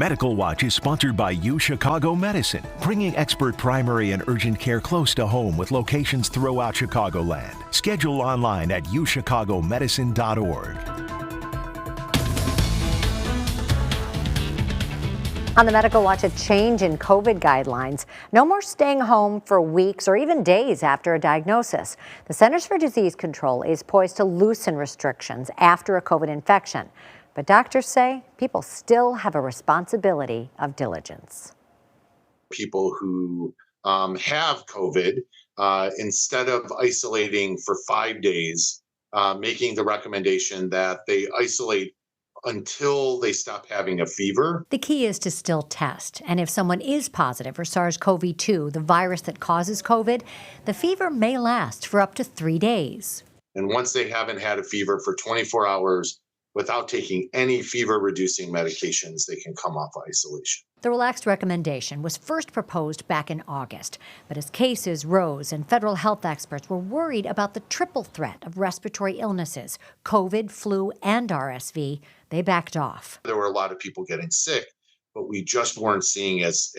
Medical Watch is sponsored by UChicago Medicine, bringing expert primary and urgent care close to home with locations throughout Chicagoland. Schedule online at uchicagomedicine.org. On the Medical Watch, a change in COVID guidelines. No more staying home for weeks or even days after a diagnosis. The Centers for Disease Control is poised to loosen restrictions after a COVID infection. But doctors say people still have a responsibility of diligence. People who have COVID, instead of isolating for 5 days, making the recommendation that they isolate until they stop having a fever. The key is to still test. And if someone is positive for SARS-CoV-2, the virus that causes COVID, the fever may last for up to 3 days. And once they haven't had a fever for 24 hours without taking any fever-reducing medications, they can come off isolation. The relaxed recommendation was first proposed back in August, but as cases rose and federal health experts were worried about the triple threat of respiratory illnesses, COVID, flu, and RSV, they backed off. There were a lot of people getting sick, but we just weren't seeing as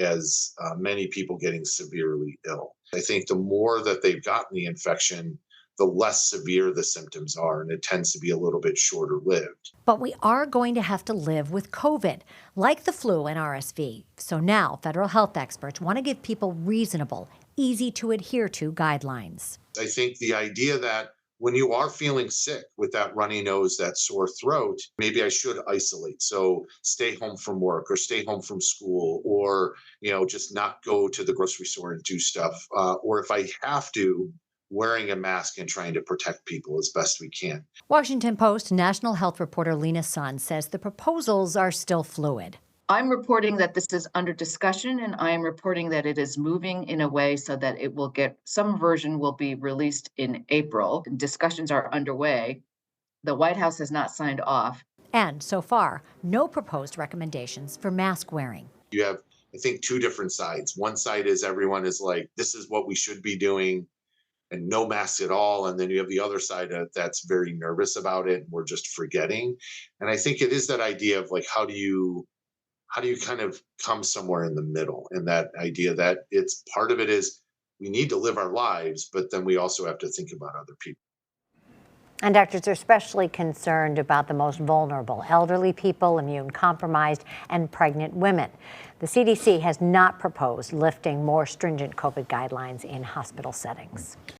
many people getting severely ill. I think the more that they've gotten the infection, the less severe the symptoms are, and it tends to be a little bit shorter lived. But we are going to have to live with COVID, like the flu and RSV. So now federal health experts want to give people reasonable, easy to adhere to guidelines. I think the idea that when you are feeling sick with that runny nose, that sore throat, maybe I should isolate. So stay home from work or stay home from school, or, just not go to the grocery store and do stuff. Or if I have to, wearing a mask and trying to protect people as best we can. Washington Post national health reporter Lena Sun says the proposals are still fluid. I'm reporting that this is under discussion, and I am reporting that it is moving in a way so that it will some version will be released in April. Discussions are underway. The White House has not signed off. And so far, no proposed recommendations for mask wearing. You have, I think, two different sides. One side is everyone is like, this is what we should be doing, and no masks at all. And then you have the other side that's very nervous about it. And we're just forgetting. And I think it is that idea of like, how do you kind of come somewhere in the middle? And that idea that it's part of it is we need to live our lives, but then we also have to think about other people. And doctors are especially concerned about the most vulnerable, elderly people, immune compromised, and pregnant women. The CDC has not proposed lifting more stringent COVID guidelines in hospital settings.